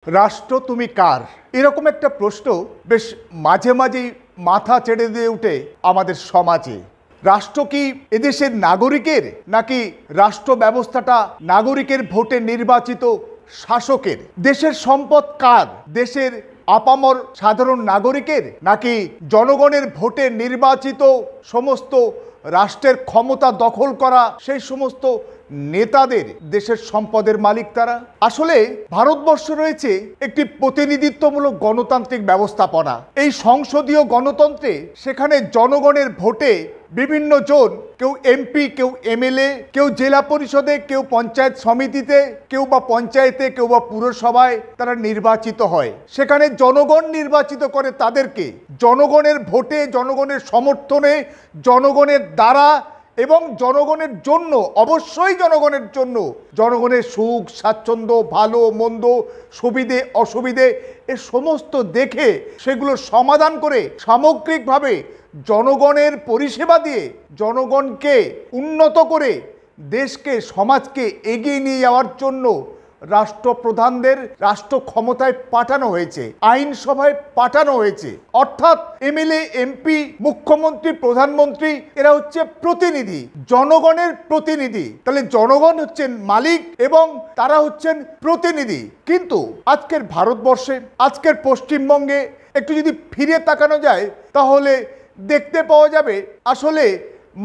রাষ্ট্র তুমি কার এরকম একটা প্রশ্ন বেশ মাঝে মাঝেই মাথা চেড়ে দিয়ে ওঠে আমাদের সমাজে। রাষ্ট্র কি এদেশের নাগরিকের, নাকি রাষ্ট্র ব্যবস্থাটা নাগরিকের ভোটে নির্বাচিত শাসকের? দেশের সম্পদ কার? দেশের আপামর সাধারণ নাগরিকের, নাকি জনগণের ভোটে নির্বাচিত সমস্ত রাষ্ট্রের ক্ষমতা দখল করা সেই সমস্ত নেতাদের? দেশের সম্পদের মালিক তারা। আসলে ভারতবর্ষ রয়েছে একটি প্রতিনিধিত্বমূলক গণতান্ত্রিক ব্যবস্থাপনা। এই সংসদীয় গণতন্ত্রে সেখানে জনগণের ভোটে বিভিন্ন জন, কেউ এমপি, কেউ এমএলএ, কেউ জেলা পরিষদে, কেউ পঞ্চায়েত সমিতিতে, কেউ বা পঞ্চায়েতে, কেউ বা পুরসভায় তারা নির্বাচিত হয়। সেখানে জনগণ নির্বাচিত করে তাদেরকে জনগণের ভোটে, জনগণের সমর্থনে, জনগণের দ্বারা এবং জনগণের জন্য, অবশ্যই জনগণের জন্য, জনগণের সুখ স্বাচ্ছন্দ্য, ভালো মন্দ, সুবিধে অসুবিধে এ সমস্ত দেখে সেগুলো সমাধান করে সামগ্রিকভাবে জনগণের পরিষেবা দিয়ে জনগণকে উন্নত করে দেশকে, সমাজকে এগিয়ে নিয়ে যাওয়ার জন্য রাষ্ট্রপ্রধানদের রাষ্ট্র ক্ষমতায় পাঠানো হয়েছে, আইনসভায় পাঠানো হয়েছে। অর্থাৎ এমএলএ, এমপি, মুখ্যমন্ত্রী, প্রধানমন্ত্রী এরা হচ্ছে প্রতিনিধি, জনগণের প্রতিনিধি। তাহলে জনগণ হচ্ছেন মালিক এবং তারা হচ্ছেন প্রতিনিধি। কিন্তু আজকের ভারতবর্ষে, আজকের পশ্চিমবঙ্গে একটু যদি ফিরে তাকানো যায় তাহলে দেখতে পাওয়া যাবে আসলে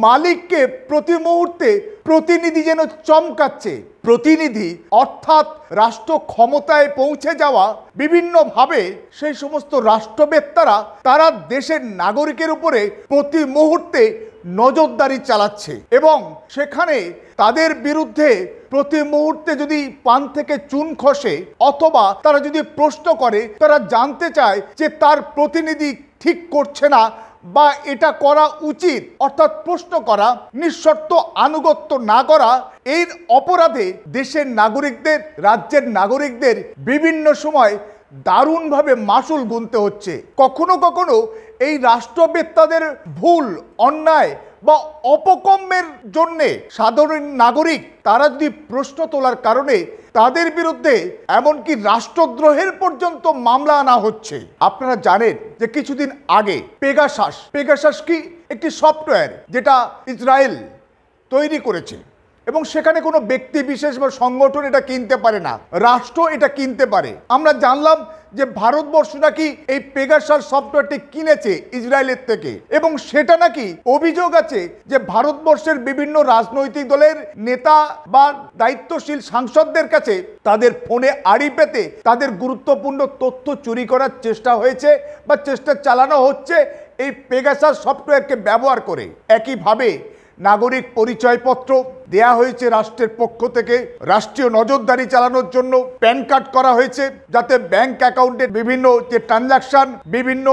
মালিককে প্রতি মুহূর্তে প্রতিনিধি যেন চমকাচ্ছে। প্রতিনিধি অর্থাৎ রাষ্ট্র ক্ষমতায় পৌঁছে যাওয়া বিভিন্নভাবে সেই সমস্ত রাষ্ট্রবেত্তারা তারা দেশের নাগরিকের উপরে প্রতি মুহূর্তে নজরদারি চালাচ্ছে এবং সেখানে তাদের বিরুদ্ধে প্রতি মুহূর্তে যদি পান থেকে চুন খসে অথবা তারা যদি প্রশ্ন করে, তারা জানতে চায় যে তার প্রতিনিধি ঠিক করছে না বা এটা করা উচিত, অর্থাৎ প্রশ্ন করা, নিঃশর্ত আনুগত্য না করা, এর অপরাধে দেশের নাগরিকদের, রাজ্যের নাগরিকদের বিভিন্ন সময় দারুণভাবে মাসুল গুনতে হচ্ছে। কখনো কখনো এই রাষ্ট্রবেত্তাদের ভুল, অন্যায় বা অপকর্মের জন্যে সাধারণ নাগরিক তারা যদি প্রশ্ন তোলার কারণে তাদের বিরুদ্ধে এমনকি রাষ্ট্রদ্রোহের পর্যন্ত মামলা আনা হচ্ছে। আপনারা জানেন যে কিছুদিন আগে পেগাসাস কি একটি সফটওয়্যার যেটা ইসরায়েল তৈরি করেছে এবং সেখানে কোনো ব্যক্তি বিশেষ বা সংগঠন এটা কিনতে পারে না, রাষ্ট্র এটা কিনতে পারে। আমরা জানলাম যে ভারতবর্ষ নাকি এই পেগাসাস সফটওয়্যারটি কিনেছে ইসরায়েলের থেকে এবং সেটা নাকি অভিযোগ আছে যে ভারতবর্ষের বিভিন্ন রাজনৈতিক দলের নেতা বা দায়িত্বশীল সাংসদদের কাছে তাদের ফোনে আড়ি পেতে তাদের গুরুত্বপূর্ণ তথ্য চুরি করার চেষ্টা হয়েছে বা চেষ্টা চালানো হচ্ছে এই পেগাসাস সফটওয়্যারকে ব্যবহার করে। একইভাবে নাগরিক পরিচয়পত্র দেয়া হয়েছে রাষ্ট্রের পক্ষ থেকে রাষ্ট্রীয় নজরদারি চালানোর জন্য। প্যান কার্ড করা হয়েছে যাতে ব্যাংক অ্যাকাউন্টের বিভিন্ন যে ট্রানজাকশন, বিভিন্ন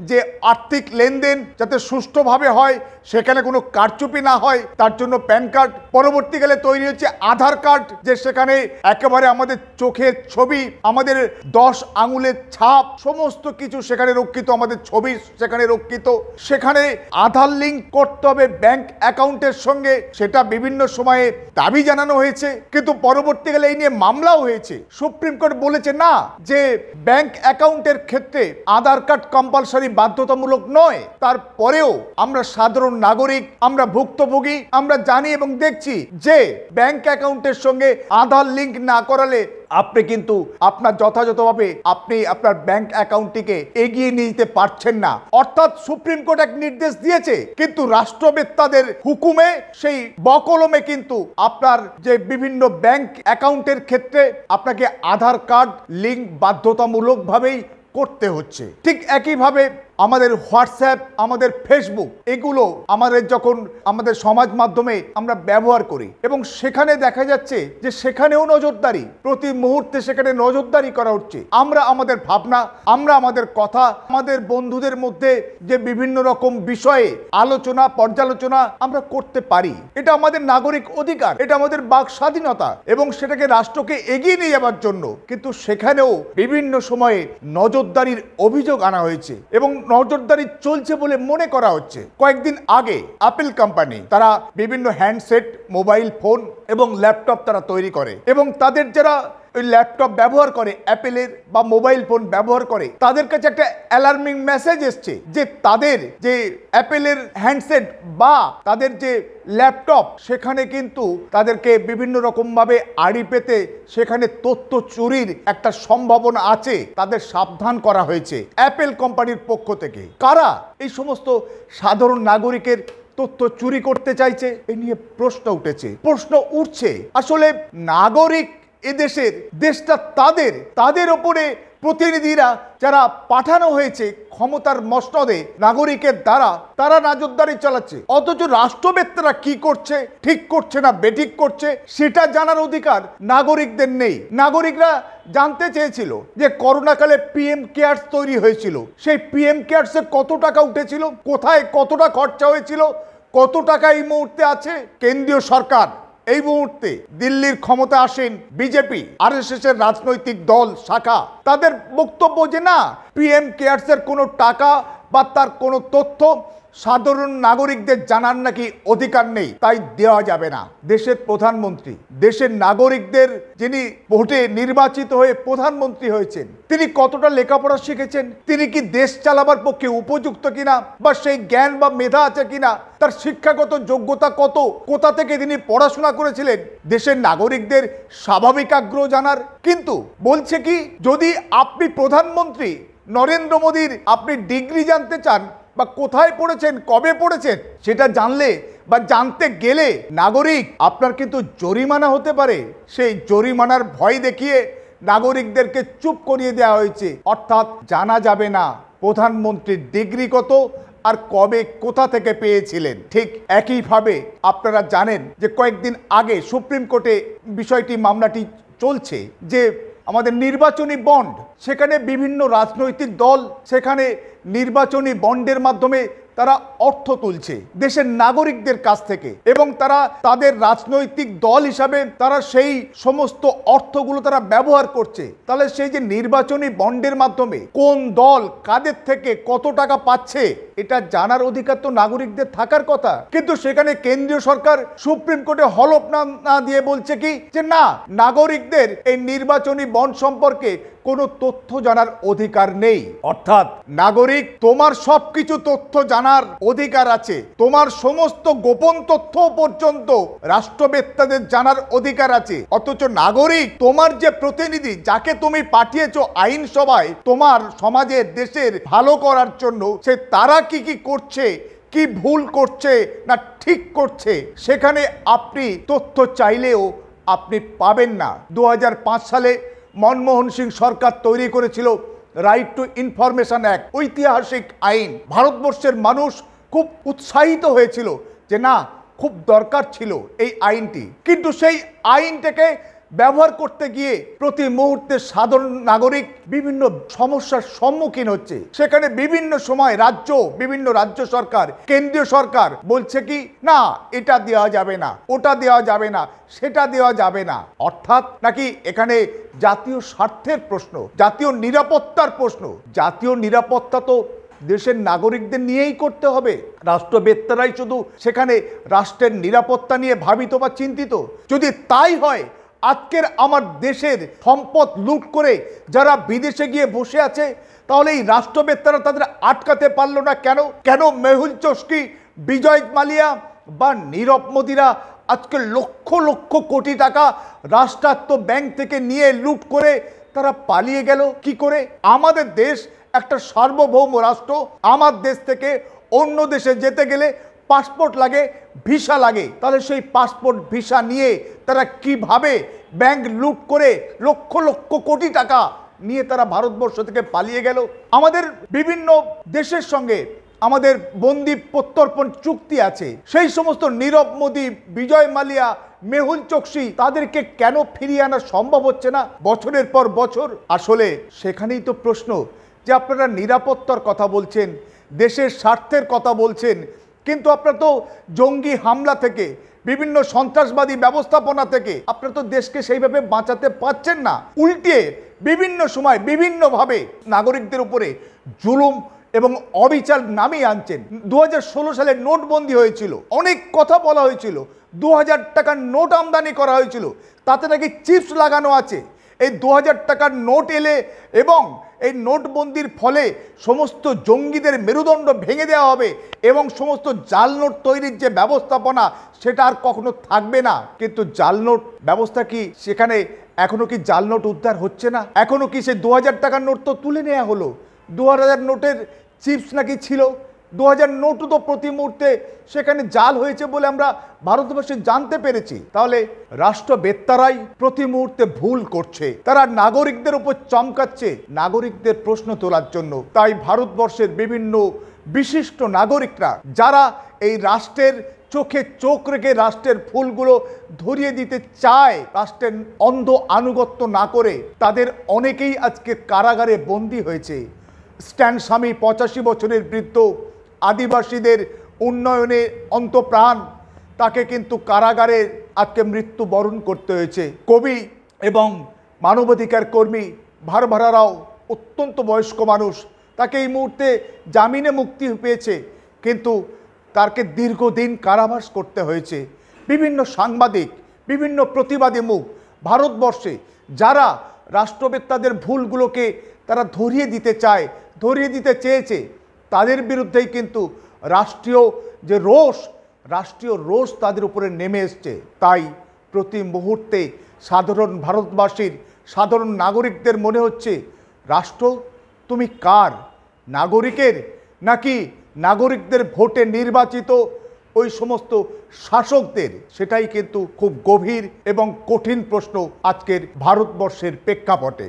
যে আর্থিক লেনদেন যাতে সুষ্ঠুভাবে হয়, সেখানে কোনো কারচুপি না হয় তার জন্য প্যান কার্ড। পরবর্তীকালে তৈরি হচ্ছে আধার কার্ড, যে সেখানে একেবারে আমাদের চোখের ছবি, আমাদের 10 আঙুলের ছাপ সমস্ত কিছু সেখানে রক্ষিত, আমাদের ছবি সেখানে রক্ষিত। সেখানে আধার লিঙ্ক করতে হবে ব্যাংক অ্যাকাউন্টের সঙ্গে, সেটা বিভিন্ন সময়ে দাবি জানানো হয়েছে কিন্তু পরবর্তীকালে এই নিয়ে মামলাও হয়েছে। সুপ্রিম কোর্ট বলেছে না, যে ব্যাংক অ্যাকাউন্টের ক্ষেত্রে আধার কার্ড কম্পালসারি, বাধ্যতামূলক নয়। তারপরেও আমরা সাধারণ নাগরিক, আমরা ভুক্তভোগী, আমরা জানি এবং দেখছি যে ব্যাংক অ্যাকাউন্টের সঙ্গে আধার লিঙ্ক না করালে আপনি কিন্তু আপনার যথাযথভাবে আপনি আপনার ব্যাংক অ্যাকাউন্টটিকে এগিয়ে নিয়ে যেতে পারছেন না। অর্থাৎ সুপ্রিম কোর্ট এক নির্দেশ দিয়েছে কিন্তু রাষ্ট্রবেত্তাদের হুকুমে সেই বকলমে কিন্তু আপনার যে বিভিন্ন ব্যাংক অ্যাকাউন্টের ক্ষেত্রে আপনাকে আধার কার্ড লিঙ্ক বাধ্যতামূলকভাবেই করতে হচ্ছে। ঠিক একইভাবে আমাদের হোয়াটসঅ্যাপ, আমাদের ফেসবুক, এগুলো আমাদের যখন আমাদের সমাজ মাধ্যমে আমরা ব্যবহার করি এবং সেখানে দেখা যাচ্ছে যে সেখানেও নজরদারি, প্রতি মুহূর্তে সেখানে নজরদারি করা হচ্ছে। আমরা আমাদের ভাবনা, আমরা আমাদের কথা, আমাদের বন্ধুদের মধ্যে যে বিভিন্ন রকম বিষয়ে আলোচনা, পর্যালোচনা আমরা করতে পারি, এটা আমাদের নাগরিক অধিকার, এটা আমাদের বাক স্বাধীনতা এবং সেটাকে রাষ্ট্রকে এগিয়ে নিয়ে যাওয়ার জন্য। কিন্তু সেখানেও বিভিন্ন সময়ে নজরদারির অভিযোগ আনা হয়েছে এবং নজরদারি চলছে বলে মনে করা হচ্ছে। কয়েকদিন আগে অ্যাপল কোম্পানি তারা বিভিন্ন হ্যান্ডসেট, মোবাইল ফোন এবং ল্যাপটপ তারা তৈরি করে এবং তাদের যারা ওই ল্যাপটপ ব্যবহার করে, অ্যাপেলের বা মোবাইল ফোন ব্যবহার করে, তাদের কাছে একটা অ্যালার্মিং মেসেজ এসছে যে তাদের যে অ্যাপেলের হ্যান্ডসেট বা তাদের যে ল্যাপটপ সেখানে কিন্তু তাদেরকে বিভিন্ন রকমভাবে আড়ি পেতে সেখানে তথ্য চুরির একটা সম্ভাবনা আছে, তাদের সাবধান করা হয়েছে অ্যাপেল কোম্পানির পক্ষ থেকে। কারা এই সমস্ত সাধারণ নাগরিকের তথ্য চুরি করতে চাইছে এ নিয়ে প্রশ্ন উঠেছে, প্রশ্ন উঠছে। আসলে নাগরিক এদেশের, দেশটা তাদের ওপরে প্রতিনিধিরা যারা পাঠানো হয়েছে ক্ষমতার মসনদে নাগরিকের দ্বারা, তারা নজরদারি চালাচ্ছে, অথচ রাষ্ট্রবেত্তারা কি করছে, ঠিক করছে না বেঠিক করছে সেটা জানার অধিকার নাগরিকদের নেই। নাগরিকরা জানতে চেয়েছিল যে করোনাকালে পিএম কেয়ার্স তৈরি হয়েছিল, সেই পিএম কেয়ার্সে কত টাকা উঠেছিল, কোথায় কতটা খরচা হয়েছিল, কত টাকা এই মুহূর্তে আছে। কেন্দ্রীয় সরকার এই মুহূর্তে দিল্লির ক্ষমতা আসেন বিজেপি, আরএসএস এর রাজনৈতিক দল শাখা, তাদের বক্তব্য যে না, পিএম কেয়ার্সের কোনো টাকা বা তার কোনো তথ্য সাধারণ নাগরিকদের জানার নাকি অধিকার নেই, তাই দেওয়া যাবে না। দেশের প্রধানমন্ত্রী, দেশের নাগরিকদের যিনি ভোটে নির্বাচিত হয়ে প্রধানমন্ত্রী হয়েছেন, তিনি কতটা লেখাপড়া শিখেছেন, তিনি কি দেশ চালাবার পক্ষে উপযুক্ত কিনা, বা সেই জ্ঞান বা মেধা আছে কিনা, তার শিক্ষাগত যোগ্যতা কত, কোথা থেকে তিনি পড়াশোনা করেছিলেন, দেশের নাগরিকদের স্বাভাবিক আগ্রহ জানার। কিন্তু বলছে কি, যদি আপনি প্রধানমন্ত্রী নরেন্দ্র মোদীর আপনি ডিগ্রি জানতে চান বা কোথায় পড়েছেন, কবে পড়েছেন, সেটা জানলে বা জানতে গেলে নাগরিক আপনার কিন্তু জরিমানা হতে পারে। সেই জরিমানার ভয় দেখিয়ে নাগরিকদেরকে চুপ করিয়ে দেওয়া হয়েছে, অর্থাৎ জানা যাবে না প্রধানমন্ত্রীর ডিগ্রি কত আর কবে কোথা থেকে পেয়েছিলেন। ঠিক একইভাবে আপনারা জানেন যে কয়েকদিন আগে সুপ্রিম কোর্টে বিষয়টি, মামলাটি চলছে যে আমাদের নির্বাচনী বন্ড, সেখানে বিভিন্ন রাজনৈতিক দল সেখানে নির্বাচনী বন্ডের মাধ্যমে তারা অর্থ তুলছে দেশের নাগরিকদের কাছ থেকে, এবং তারা তাদের রাজনৈতিক দল হিসাবে তারা সেই সমস্ত অর্থগুলো তারা ব্যবহার করছে। তাহলে সেই যে নির্বাচনী বন্ডের মাধ্যমে কোন দল কাদের থেকে কত টাকা পাচ্ছে এটা জানার অধিকার তো নাগরিকদের থাকার কথা। কিন্তু সেখানে কেন্দ্রীয় সরকার সুপ্রিম কোর্টে হলফনামা না দিয়ে বলছে কি যে না, নাগরিকদের এই নির্বাচনী বন্ড সম্পর্কে কোনো তথ্য জানার অধিকার নেই। অর্থাৎ নাগরিক, তোমার সবকিছু তথ্য জানার অধিকার আছে, তোমার সমস্ত গোপন তথ্য পর্যন্ত রাষ্ট্রবেত্তাদের জানার অধিকার আছে, অথচ নাগরিক, তোমার যে প্রতিনিধি যাকে তুমি পাঠিয়েছো আইনসভায় তোমার সমাজের দেশের ভালো করার জন্য, সে তারা কি কি করছে, কি ভুল করছে না ঠিক করছে, সেখানে আপনি তথ্য চাইলেও আপনি পাবেন না। 2005 সালে মনমোহন সিং সরকার তৈরি করেছিল রাইট টু ইনফরমেশন অ্যাক্ট, ঐতিহাসিক আইন। ভারতবর্ষের মানুষ খুব উৎসাহিত হয়েছিল যে না, খুব দরকার ছিল এই আইনটি, কিন্তু সেই আইনটাকে ব্যবহার করতে গিয়ে প্রতি মুহূর্তে সাধারণ নাগরিক বিভিন্ন সমস্যার সম্মুখীন হচ্ছে। সেখানে বিভিন্ন সময় বিভিন্ন রাজ্য সরকার, কেন্দ্রীয় সরকার বলছে কি না, এটা দেওয়া যাবে না, ওটা দেওয়া যাবে না, সেটা দেওয়া যাবে না। অর্থাৎ নাকি এখানে জাতীয় স্বার্থের প্রশ্ন, জাতীয় নিরাপত্তার প্রশ্ন। জাতীয় নিরাপত্তা তো দেশের নাগরিকদের নিয়েই করতে হবে, রাষ্ট্রবেত্তারাই শুধু সেখানে রাষ্ট্রের নিরাপত্তা নিয়ে ভাবিত বা চিন্তিত। যদি তাই হয়, আজকের আমার দেশের সম্পদ লুট করে যারা বিদেশে গিয়ে বসে আছে, তাহলে এই রাষ্ট্রবেত্তারা তাদের আটকাতে পারলো না কেন? কেন মেহুল চোস্কি, বিজয় মালিয়া বা নীরব মোদিরা আজকে লক্ষ লক্ষ কোটি টাকা রাষ্ট্রায়ত্ত ব্যাংক থেকে নিয়ে লুট করে তারা পালিয়ে গেল কি করে? আমাদের দেশ একটা সার্বভৌম রাষ্ট্র, আমার দেশ থেকে অন্য দেশে যেতে গেলে পাসপোর্ট লাগে, ভিসা লাগে, তাহলে সেই পাসপোর্ট ভিসা নিয়ে তারা কিভাবে ব্যাংক লুট করে লক্ষ লক্ষ কোটি টাকা নিয়ে তারা ভারতবর্ষ থেকে পালিয়ে গেল? আমাদের বিভিন্ন দেশের সঙ্গে আমাদের বন্দি প্রত্যর্পণ চুক্তি আছে, সেই সমস্ত নীরব মোদি, বিজয় মালিয়া, মেহুল চোকসি, তাদেরকে কেন ফিরিয়ে আনা সম্ভব হচ্ছে না বছরের পর বছর? আসলে সেখানেই তো প্রশ্ন যে আপনারা নিরাপত্তার কথা বলছেন, দেশের স্বার্থের কথা বলছেন, কিন্তু আপনারা তো জঙ্গি হামলা থেকে, বিভিন্ন সন্ত্রাসবাদী ব্যবস্থাপনা থেকে আপনারা তো দেশকে সেইভাবে বাঁচাতে পারছেন না। উল্টে বিভিন্ন সময় বিভিন্নভাবে নাগরিকদের উপরে জুলুম এবং অবিচার নামিয়ে আনছেন। 2016 সালে নোটবন্দি হয়েছিল, অনেক কথা বলা হয়েছিল, 2000 টাকার নোট আমদানি করা হয়েছিল, তাতে নাকি চিপস লাগানো আছে। এই 2000 টাকার নোট এলে এবং এই নোটবন্দির ফলে সমস্ত জঙ্গিদের মেরুদণ্ড ভেঙে দেওয়া হবে এবং সমস্ত জাল নোট তৈরির যে ব্যবস্থাপনা সেটা আর কখনো থাকবে না। কিন্তু জাল নোট ব্যবস্থা কি সেখানে এখনো কি জাল নোট উদ্ধার হচ্ছে না? এখনো কি সেই 2000 টাকার নোট তো তুলে নেওয়া হলো, 2000 নোটের চিপস নাকি ছিল, 2000 নোটও তো প্রতি মুহূর্তে সেখানে জাল হয়েছে বলে আমরা ভারতবর্ষে জানতে পেরেছি। তাহলে রাষ্ট্রবেত্তারাই প্রতি মুহূর্তে ভুল করছে, তারা নাগরিকদের উপর চমকাচ্ছে নাগরিকদের প্রশ্ন তোলার জন্য। তাই ভারতবর্ষের বিভিন্ন বিশিষ্ট নাগরিকরা যারা এই রাষ্ট্রের চোখে চোখ রেখে রাষ্ট্রের ফুলগুলো ধরিয়ে দিতে চায়, রাষ্ট্রের অন্ধ আনুগত্য না করে, তাদের অনেকেই আজকে কারাগারে বন্দী হয়েছে। স্ট্যান স্বামী 85 বছরের বৃদ্ধ, আদিবাসীদের উন্নয়নে অন্তপ্রাণ, তাকে কিন্তু কারাগারে আজকে মৃত্যুবরণ করতে হয়েছে। কবি এবং মানবাধিকার কর্মী ভারভারা রাও অত্যন্ত বয়স্ক মানুষ, তাকে এই মুহূর্তে জামিনে মুক্তি পেয়েছে, কিন্তু তাকে দীর্ঘদিন কারাবাস করতে হয়েছে। বিভিন্ন সাংবাদিক, বিভিন্ন প্রতিবাদী মুখ ভারতবর্ষে যারা রাষ্ট্রবেত্তাদের ভুলগুলোকে তারা ধরিয়ে দিতে চায়, ধরিয়ে দিতে চেয়েছে, তাদের বিরুদ্ধেই কিন্তু রাষ্ট্রীয় রোষ তাদের উপরে নেমে এসছে। তাই প্রতি মুহূর্তে সাধারণ ভারতবাসীর সাধারণ নাগরিকদের মনে হচ্ছে, রাষ্ট্র তুমি কার? নাগরিকের নাকি নাগরিকদের ভোটে নির্বাচিত ওই সমস্ত শাসকদের? সেটাই কিন্তু খুব গভীর এবং কঠিন প্রশ্ন আজকের ভারতবর্ষের প্রেক্ষাপটে।